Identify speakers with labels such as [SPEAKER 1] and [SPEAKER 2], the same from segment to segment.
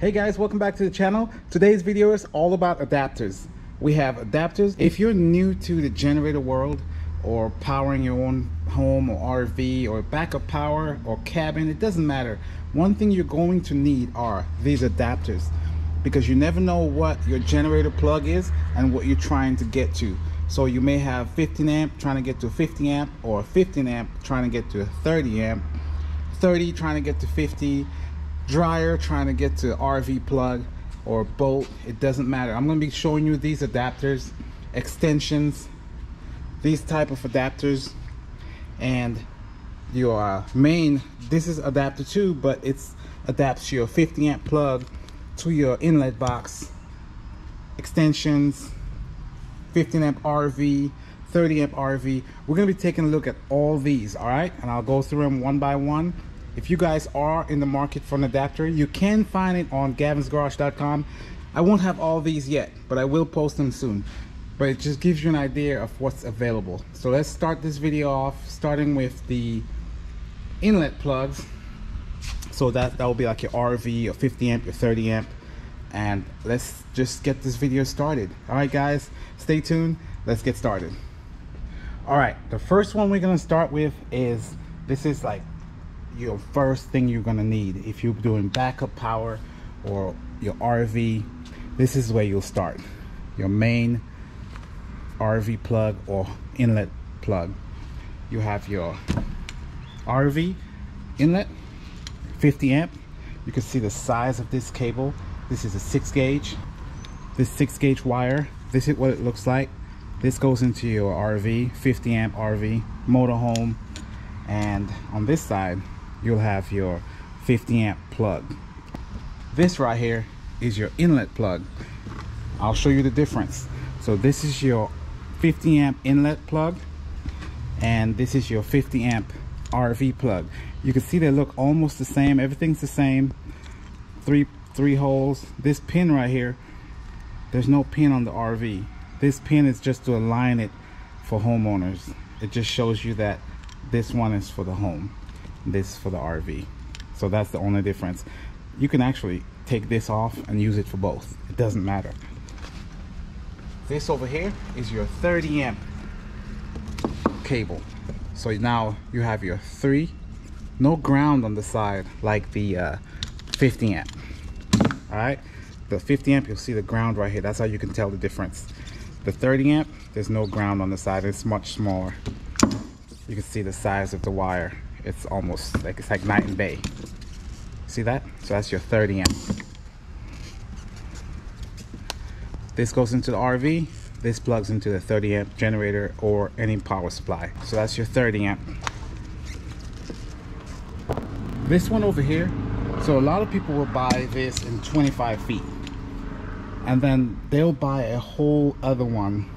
[SPEAKER 1] Hey guys, welcome back to the channel. Today's video is all about adapters. We have adapters. If you're new to the generator world or powering your own home or RV or backup power or cabin, it doesn't matter. One thing you're going to need are these adapters, because you never know what your generator plug is and what you're trying to get to. So you may have 15 amp trying to get to 50 amp, or 15 amp trying to get to 30 amp, 30 trying to get to 50, dryer trying to get to RV plug or boat. It doesn't matter. I'm going to be showing you these adapters, extensions, these type of adapters, and your main. This is adapter 2, but it's adapts your 50 amp plug to your inlet box, extensions, 15 amp RV, 30 amp RV. We're going to be taking a look at all these, all right, and I'll go through them one by one. If you guys are in the market for an adapter, you can find it on gavinsgarage.com. I won't have all these yet, but I will post them soon. But it just gives you an idea of what's available. So let's start this video off starting with the inlet plugs. So that will be like your RV, your 50 amp, your 30 amp. And let's just get this video started. All right guys, stay tuned. Let's get started. All right, the first one we're gonna start with is, this is like your first thing you're gonna need if you're doing backup power or your RV. This is where you'll start. Your main RV plug or inlet plug. You have your RV inlet, 50 amp. You can see the size of this cable. This is a 6 gauge. This 6 gauge wire, this is what it looks like. This goes into your RV, 50 amp RV motorhome. And on this side you'll have your 50 amp plug. This right here is your inlet plug. I'll show you the difference. So this is your 50 amp inlet plug, and this is your 50 amp RV plug. You can see they look almost the same. Everything's the same. Three holes. This pin right here, there's no pin on the RV. This pin is just to align it for homeowners. It just shows you that this one is for the home, this for the RV. So that's the only difference. You can actually take this off and use it for both. It doesn't matter. This over here is your 30 amp cable. So now you have your 3, no ground on the side like the 50 amp. All right, the 50 amp, you'll see the ground right here. That's how you can tell the difference. The 30 amp, there's no ground on the side. It's much smaller. You can see the size of the wire. It's almost like, it's like night and day. See that? So that's your 30 amp. This goes into the RV. This plugs into the 30 amp generator or any power supply. So that's your 30 amp. This one over here, so a lot of people will buy this in 25 feet. And then they'll buy a whole other one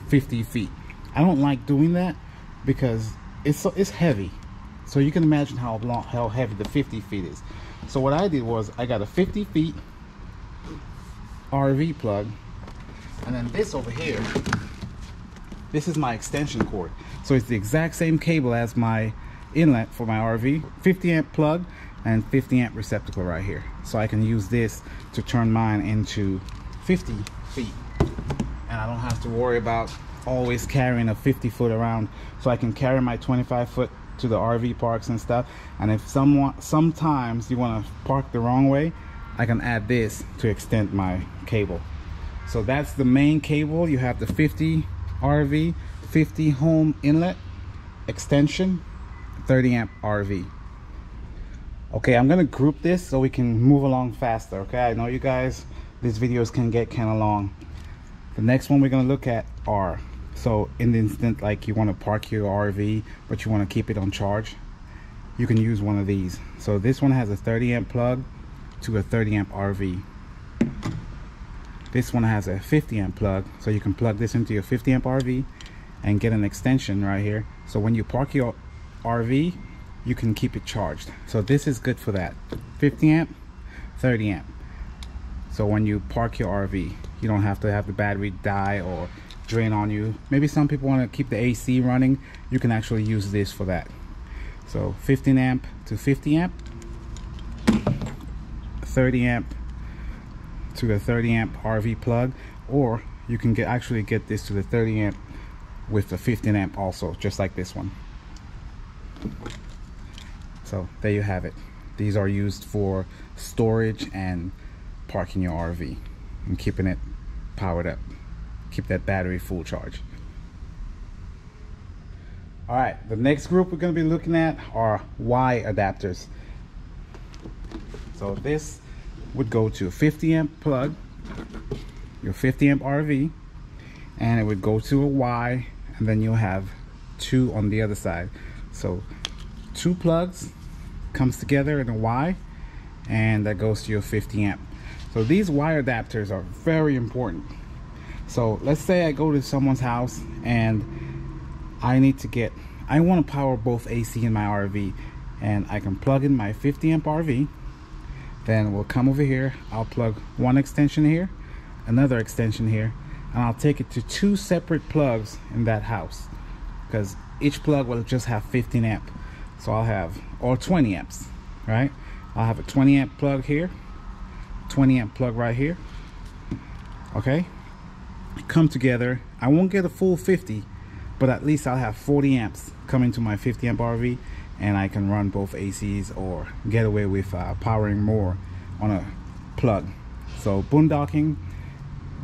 [SPEAKER 1] 50 feet. I don't like doing that because it's heavy. So you can imagine how heavy the 50 feet is. So what I did was I got a 50 feet RV plug, and then this over here, this is my extension cord. So it's the exact same cable as my inlet for my RV, 50 amp plug and 50 amp receptacle right here. So I can use this to turn mine into 50 feet, and I don't have to worry about always carrying a 50 foot around. So I can carry my 25 foot to the RV parks and stuff. And if sometimes you want to park the wrong way, I can add this to extend my cable. So that's the main cable. You have the 50 RV, 50 home inlet, extension, 30 amp RV. Okay, I'm gonna group this so we can move along faster. Okay, I know you guys, these videos can get kind of long. The next one we're gonna look at are, so in the instant like you want to park your RV but you want to keep it on charge, you can use one of these. So this one has a 30 amp plug to a 30 amp RV. This one has a 50 amp plug, so you can plug this into your 50 amp RV and get an extension right here. So when you park your RV, you can keep it charged. So this is good for that. 50 amp, 30 amp. So when you park your RV, you don't have to have the battery die or drain on you. Maybe some people want to keep the AC running. You can actually use this for that. So 15 amp to 50 amp, 30 amp to the 30 amp RV plug, or you can actually get this to the 30 amp with the 15 amp also, just like this one. So there you have it. These are used for storage and parking your RV and keeping it powered up, keep that battery full charge. All right, the next group we're going to be looking at are Y adapters. So this would go to a 50 amp plug, your 50 amp RV, and it would go to a Y, and then you'll have two on the other side. So two plugs comes together in a Y, and that goes to your 50 amp. So these Y adapters are very important. So let's say I go to someone's house and I want to power both AC in my RV, and I can plug in my 50 amp RV. Then we'll come over here, I'll plug one extension here, another extension here, and I'll take it to two separate plugs in that house, because each plug will just have 15 amp. So I'll have, or 20 amps, right? I'll have a 20 amp plug here, 20 amp plug right here. Okay, come together. I won't get a full 50, but at least I'll have 40 amps coming to my 50 amp RV, and I can run both ACs or get away with powering more on a plug. So boondocking,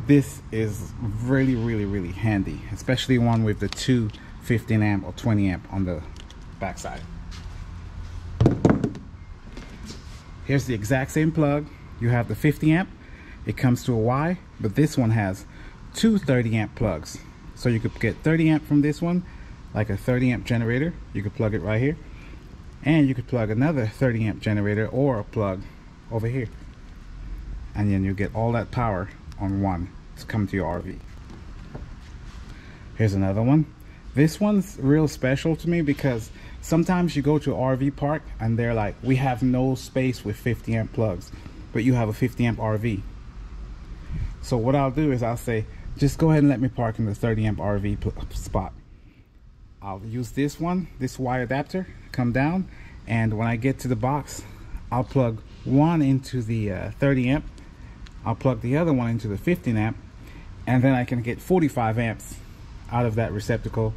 [SPEAKER 1] this is really handy, especially one with the two 15 amp or 20 amp on the backside. Here's the exact same plug. You have the 50 amp, it comes to a Y, but this one has two 30 amp plugs. So you could get 30 amp from this one, like a 30 amp generator. You could plug it right here, and you could plug another 30 amp generator or a plug over here, and then you get all that power on one to come to your RV. Here's another one. This one's real special to me because sometimes you go to an RV park and they're like, we have no space with 50 amp plugs, but you have a 50 amp RV. So what I'll do is I'll say, just go ahead and let me park in the 30 amp RV spot. I'll use this one, this Y adapter, come down, and when I get to the box, I'll plug one into the 30 amp, I'll plug the other one into the 15 amp, and then I can get 45 amps out of that receptacle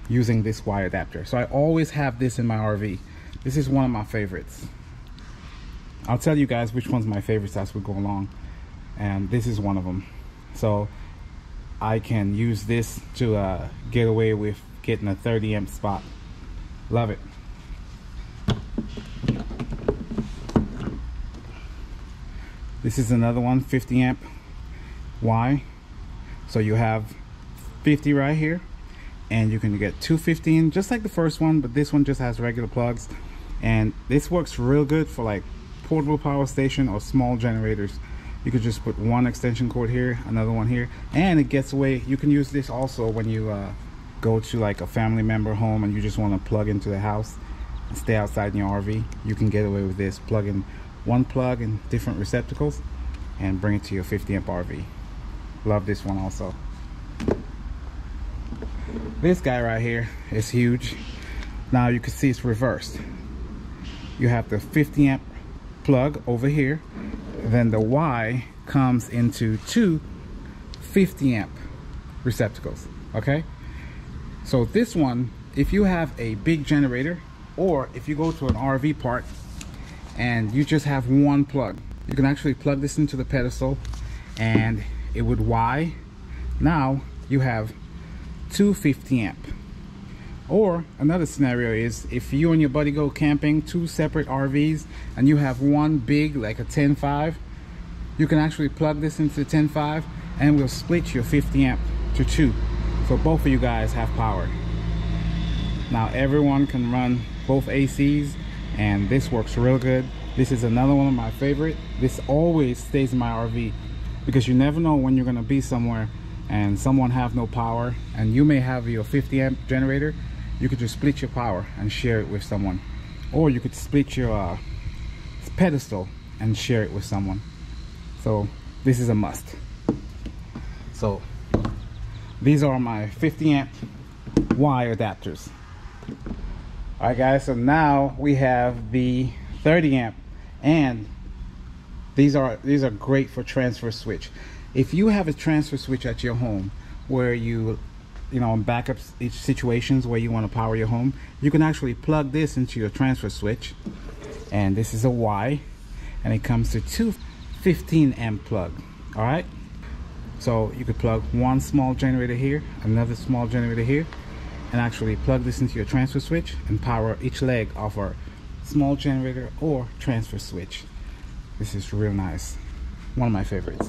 [SPEAKER 1] using this Y adapter. So I always have this in my RV. This is one of my favorites. I'll tell you guys which one's my favorites as we go along, and this is one of them. So I can use this to get away with getting a 30 amp spot. Love it. This is another one, 50 amp Y. So you have 50 right here, and you can get 215 just like the first one, but this one just has regular plugs, and this works real good for like portable power station or small generators. You could just put one extension cord here, another one here, and it gets away. You can use this also when you go to like a family member home and you just want to plug into the house and stay outside in your RV. You can get away with this. Plug in one plug in different receptacles and bring it to your 50 amp RV. Love this one also. This guy right here is huge. Now you can see it's reversed. You have the 50 amp plug over here, then the Y comes into two 50 amp receptacles. Okay, so this one, if you have a big generator, or if you go to an RV park and you just have one plug, you can actually plug this into the pedestal and it would Y. Now you have 250 amp. Or another scenario is if you and your buddy go camping, two separate RVs, and you have one big like a 10.5, you can actually plug this into the 10.5 and we'll split your 50 amp to two, so both of you guys have power. Now everyone can run both ACs, and this works real good. This is another one of my favorite. This always stays in my RV because you never know when you're gonna be somewhere and someone have no power, and you may have your 50 amp generator. You could just split your power and share it with someone, or you could split your pedestal and share it with someone. So this is a must. So these are my 50 amp Y adapters. All right guys, so now we have the 30 amp and These are great for transfer switch. If you have a transfer switch at your home where you know, in backup situations where you want to power your home, you can actually plug this into your transfer switch. And this is a Y, and it comes to two 15 amp plug. All right, so you could plug one small generator here, another small generator here, and actually plug this into your transfer switch and power each leg of our small generator or transfer switch. This is real nice, one of my favorites.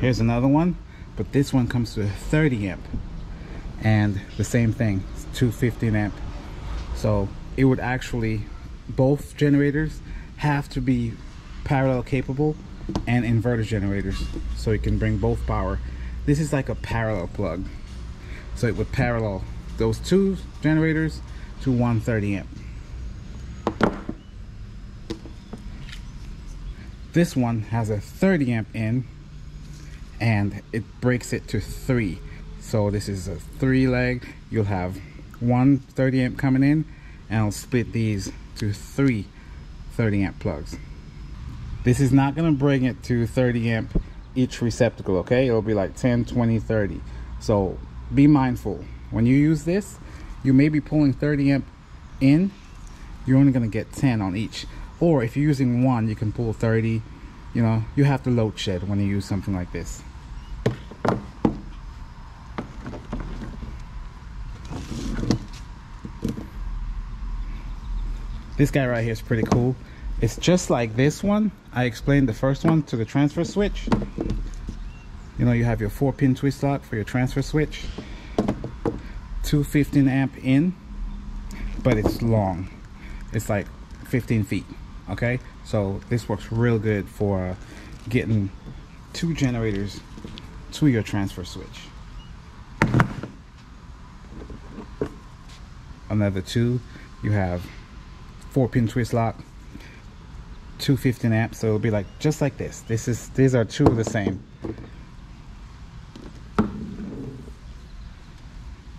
[SPEAKER 1] Here's another one, but this one comes to a 30 amp, and the same thing, it's two 15 amp. So it would actually, both generators have to be parallel capable and inverter generators, so it can bring both power. This is like a parallel plug, so it would parallel those two generators to 130 amp. This one has a 30 amp in, and it breaks it to 3. So this is a 3 leg. You'll have one 30 amp coming in, and I'll split these to 3 30 amp plugs. This is not going to bring it to 30 amp each receptacle, okay? It'll be like 10, 20, 30. So be mindful. When you use this, you may be pulling 30 amp in. You're only going to get 10 on each. Or if you're using one, you can pull 30. You know, you have to load shed when you use something like this. This guy right here is pretty cool. It's just like this one. I explained the first one to the transfer switch. You know, you have your 4-pin twist lock for your transfer switch. Two 15 amp in, but it's long. It's like 15 feet, okay? So this works real good for getting 2 generators to your transfer switch. Another 2, you have 4-pin twist lock, 2 15 amps, so it'll be like just like this. These are 2 of the same.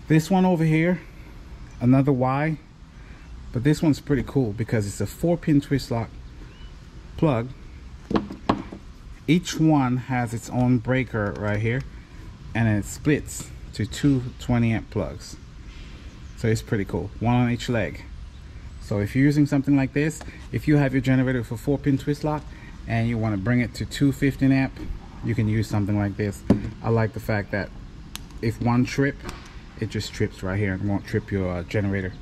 [SPEAKER 1] This one over here, another Y, but this one's pretty cool because it's a 4-pin twist lock plug. Each one has its own breaker right here, and it splits to 2 20 amp plugs. So it's pretty cool, one on each leg. So if you're using something like this, if you have your generator for 4-pin twist lock and you want to bring it to 2 15 amp, you can use something like this. I like the fact that if one trip, it just trips right here and won't trip your generator.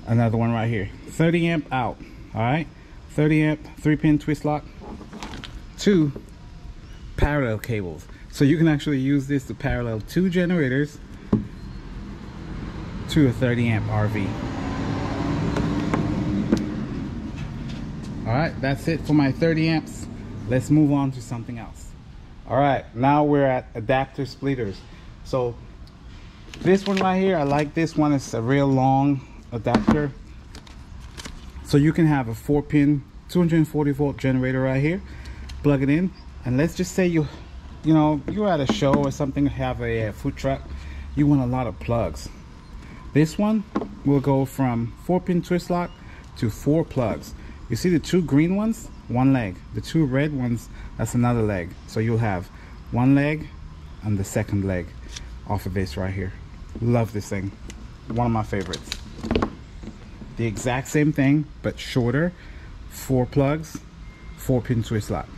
[SPEAKER 1] Another one right here, 30 amp out. All right, 30 amp 3-pin twist lock, 2 parallel cables. So you can actually use this to parallel 2 generators to a 30 amp RV. All right, that's it for my 30 amps. Let's move on to something else. All right, now we're at adapter splitters. So this one right here, I like this one. It's a real long adapter. So you can have a 4-pin 240 volt generator right here, plug it in, and let's just say you know, you're at a show or something, have a food truck, you want a lot of plugs. This one will go from 4-pin twist lock to 4 plugs. You see the 2 green ones, 1 leg. The 2 red ones, that's another leg. So you'll have 1 leg and the 2nd leg off of this right here. Love this thing, one of my favorites. The exact same thing, but shorter. 4 plugs, 4-pin twist lock.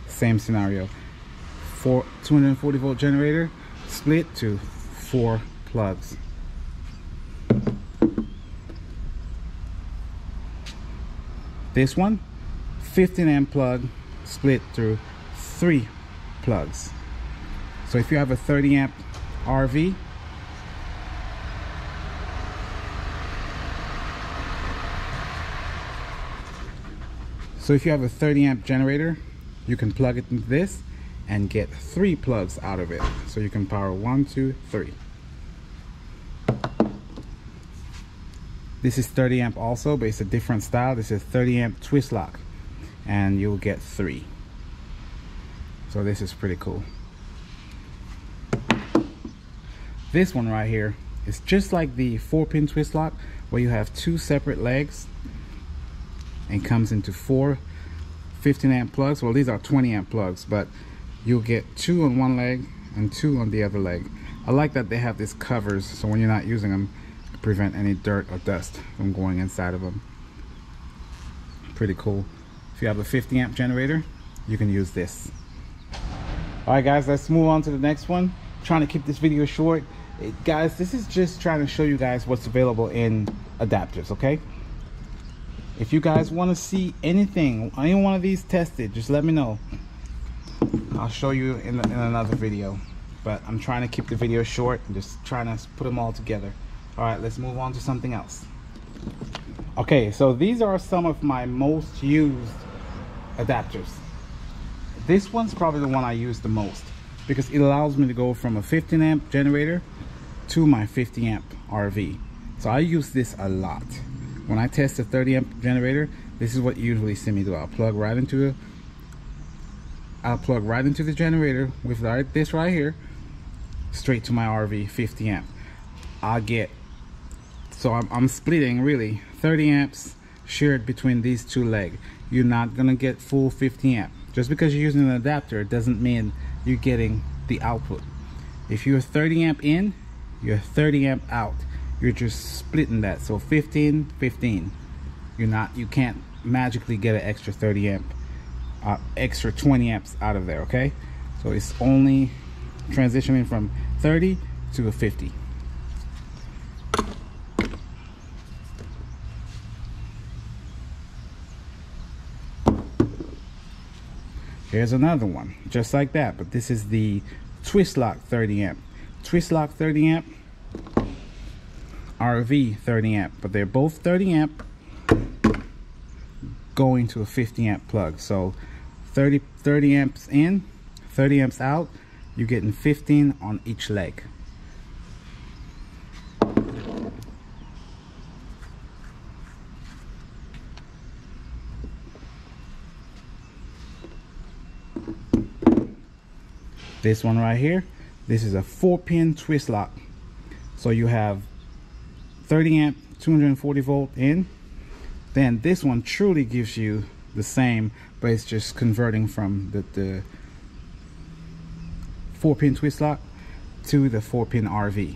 [SPEAKER 1] Same scenario. 240 volt generator, split to 4 plugs. This one, 15 amp plug, split through 3 plugs. So if you have a 30 amp RV, so if you have a 30 amp generator, you can plug it into this and get 3 plugs out of it. So you can power 1, 2, 3. This is 30 amp also, but it's a different style. This is 30 amp twist lock, and you'll get 3. So this is pretty cool. This one right here It's just like the 4-pin twist lock where you have 2 separate legs and comes into 4 15 amp plugs. Well, these are 20 amp plugs, but you'll get 2 on one leg and 2 on the other leg. I like that they have these covers, so when you're not using them, to prevent any dirt or dust from going inside of them. Pretty cool. If you have a 50 amp generator, you can use this. All right, guys, let's move on to the next one. I'm trying to keep this video short. Guys, this is just trying to show you guys what's available in adapters, okay? If you guys want to see anything, any one of these tested, just let me know. I'll show you in another video. But I'm trying to keep the video short and just trying to put them all together. All right, let's move on to something else. Okay, so these are some of my most used adapters. This one's probably the one I use the most because it allows me to go from a 15 amp generator to my 50 amp RV. So I use this a lot. When I test a 30 amp generator, this is what you usually see me do. I'll plug right into the generator with this right here, straight to my RV 50 amp. So I'm splitting really 30 amps shared between these 2 legs. You're not gonna get full 50 amp. Just because you're using an adapter doesn't mean you're getting the output. If you're 30 amp in, you're 30 amp out. You're just splitting that. So 15, 15. You can't magically get an extra 30 amp, extra 20 amps out of there, okay? So it's only transitioning from 30 to a 50. Here's another one, just like that, but this is the Twist Lock 30 amp. Twist Lock 30 amp, RV 30 amp, but they're both 30 amp going to a 50 amp plug. So 30 amps in, 30 amps out, you're getting 15 on each leg. This one right here, this is a 4-pin twist lock. So you have 30 amp, 240 volt in. Then this one truly gives you the same, but it's just converting from the 4-pin twist lock to the 4-pin RV.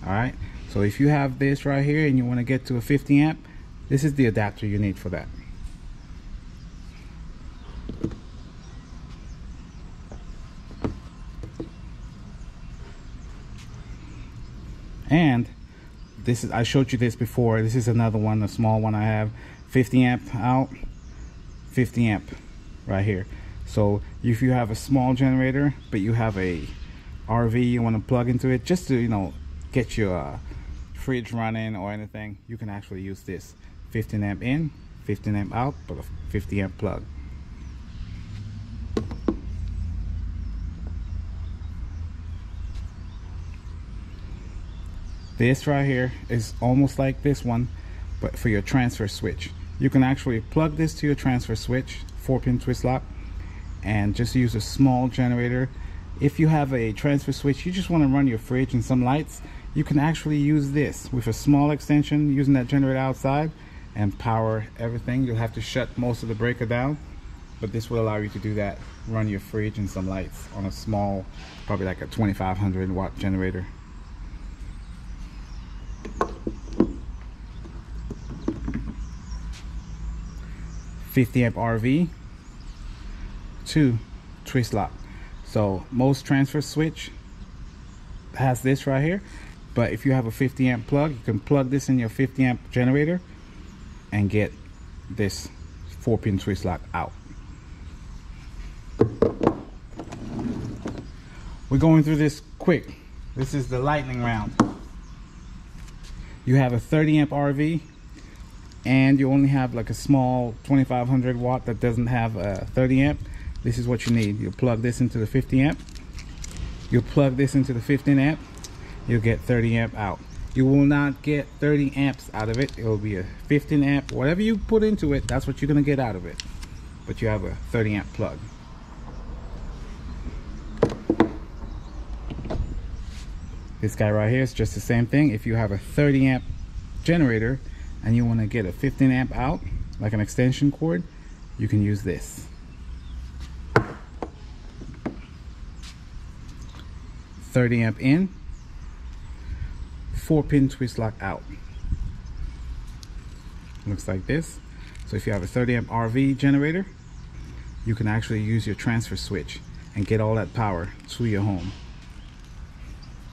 [SPEAKER 1] All right, so if you have this right here and you want to get to a 50 amp, this is the adapter you need for that. And this is, I showed you this before, this is another one, a small one I have, 50 amp out, 50 amp right here. So if you have a small generator but you have a RV you want to plug into it just to, you know, get your fridge running or anything, you can actually use this 15 amp in, 15 amp out, but a 50 amp plug. This right here is almost like this one, but for your transfer switch. You can actually plug this to your transfer switch, 4-pin twist lock, and just use a small generator. If you have a transfer switch, you just want to run your fridge and some lights, you can actually use this with a small extension using that generator outside and power everything. You'll have to shut most of the breaker down, but this will allow you to do that, run your fridge and some lights on a small, probably like a 2500 watt generator. $50 amp RV, 2 twist lock. So most transfer switch has this right here, but if you have a 50 amp plug, you can plug this in your 50 amp generator and get this 4-pin twist lock out. We're going through this quick. This is the lightning round. You have a 30 amp RV and you only have like a small 2500 watt that doesn't have a 30 amp. This is what you need. You plug this into the 50 amp, you plug this into the 15 amp, you'll get 30 amp out. You will not get 30 amps out of it. It will be a 15 amp. Whatever you put into it, that's what you're gonna get out of it. But you have a 30 amp plug. This guy right here is just the same thing. If you have a 30 amp generator and you want to get a 15 amp out, like an extension cord, you can use this. 30 amp in, 4-pin twist lock out. Looks like this. So if you have a 30 amp RV generator, you can actually use your transfer switch and get all that power to your home.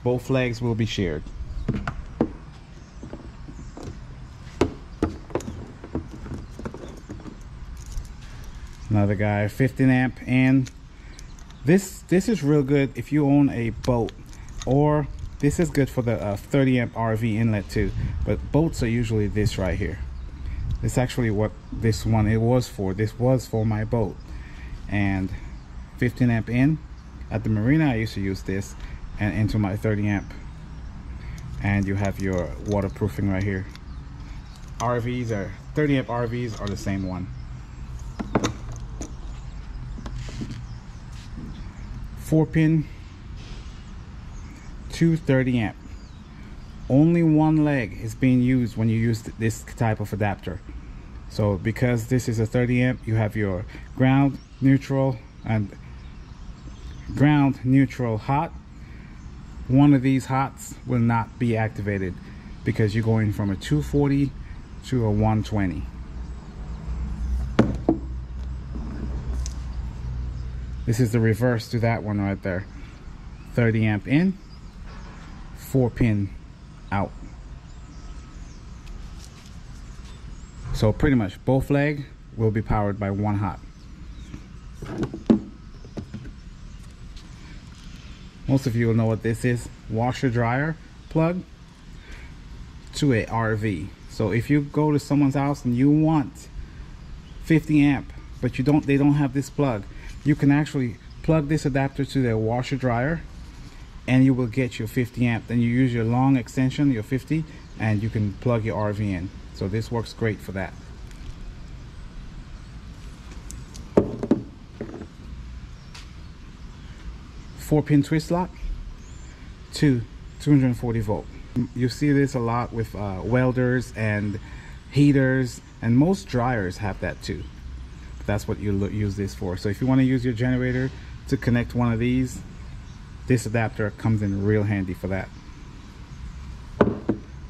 [SPEAKER 1] Both legs will be shared. Another guy, 15 amp, and this is real good if you own a boat, or this is good for the 30 amp RV inlet too, but boats are usually this right here. This is actually what this one it was for. This was for my boat. And 15 amp in. At the marina I used to use this and into my 30 amp, and you have your waterproofing right here. RVs are 30 amp RVs are the same one. 4-pin, 230 amp. Only one leg is being used when you use this type of adapter. So because this is a 30 amp, you have your ground, neutral, and ground, neutral, hot. One of these hots will not be activated because you're going from a 240 to a 120. This is the reverse to that one right there. 30 amp in, 4-pin out. So pretty much both legs will be powered by one hot. Most of you will know what this is. Washer dryer plug to a RV. So if you go to someone's house and you want 50 amp, but they don't have this plug, you can actually plug this adapter to their washer dryer and you will get your 50 amp. Then you use your long extension, your 50, and you can plug your RV in. So this works great for that. Four-pin twist lock to 240 volt. You see this a lot with welders and heaters, and most dryers have that too. That's what you use this for. So if you want to use your generator to connect one of these, this adapter comes in real handy for that.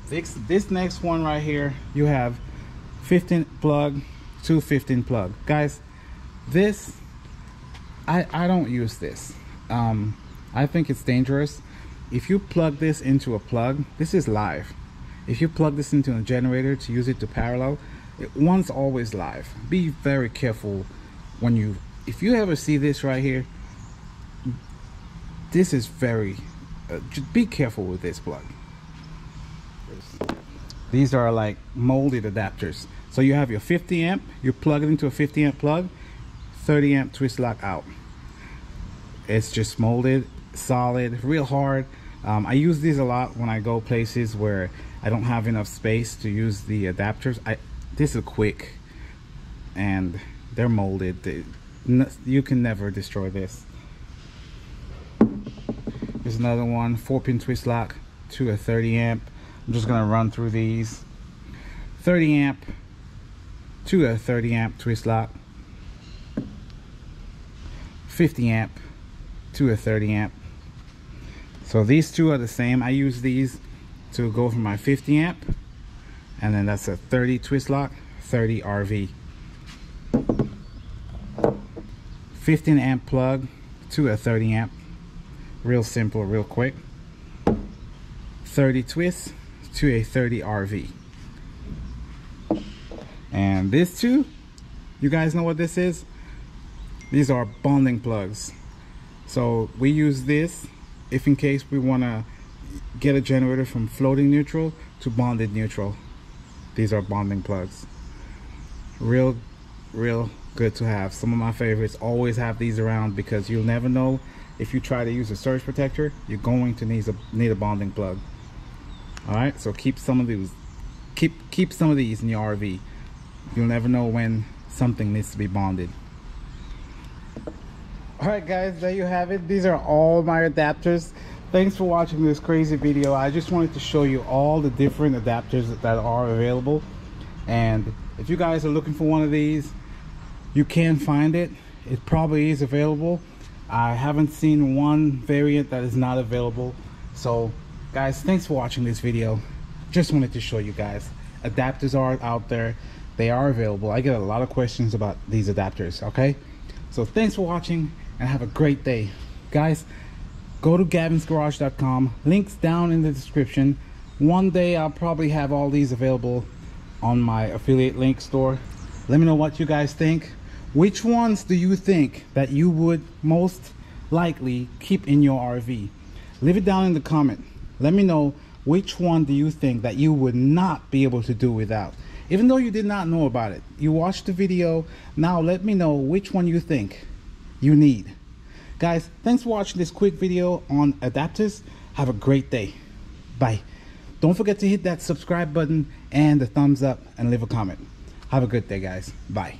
[SPEAKER 1] This next one right here, you have 15 plug to 15 plug. Guys, this I don't use this. I think it's dangerous. If you plug this into a plug, this is live. If you plug this into a generator to use it to parallel, one's always live. Be very careful when if you ever see this right here, this is very just be careful with this plug. These are like molded adapters. So you have your 50 amp, you plug it into a 50 amp plug, 30 amp twist lock out. It's just molded, solid, real hard. I use these a lot when I go places where I don't have enough space to use the adapters. This is quick and they're molded. You can never destroy this. Here's another one, 4-pin twist lock to a 30 amp. I'm just gonna run through these. 30 amp to a 30 amp twist lock. 50 amp to a 30 amp. So these two are the same. I use these to go from my 50 amp, and then that's a 30 twist lock, 30 RV. 15 amp plug to a 30 amp. Real simple, real quick. 30 twist to a 30 RV. And this too, you guys know what this is? These are bonding plugs. So we use this if in case we want to get a generator from floating neutral to bonded neutral. These are bonding plugs. Real good to have. Some of my favorites. Always have these around because you'll never know if you try to use a surge protector, you're going to need a bonding plug. All right, so keep some of these. Keep some of these in your RV. You'll never know when something needs to be bonded. All right guys, there you have it. These are all my adapters Thanks for watching this crazy video. I just wanted to show you all the different adapters that are available, and if you guys are looking for one of these, you can find it. It probably is available. I haven't seen one variant that is not available. So guys, thanks for watching this video. Just wanted to show you guys adapters are out there. They are available. I get a lot of questions about these adapters. Okay, so thanks for watching and have a great day, guys. Go to gavinsgarage.com, links down in the description. One day I'll probably have all these available on my affiliate link store. Let me know what you guys think. Which ones do you think that you would most likely keep in your RV? Leave it down in the comment. Let me know which one do you think that you would not be able to do without. Even though you did not know about it, you watched the video. Now let me know which one you think you need. Guys, thanks for watching this quick video on adapters. Have a great day. Bye. Don't forget to hit that subscribe button and the thumbs up and leave a comment. Have a good day, guys. Bye.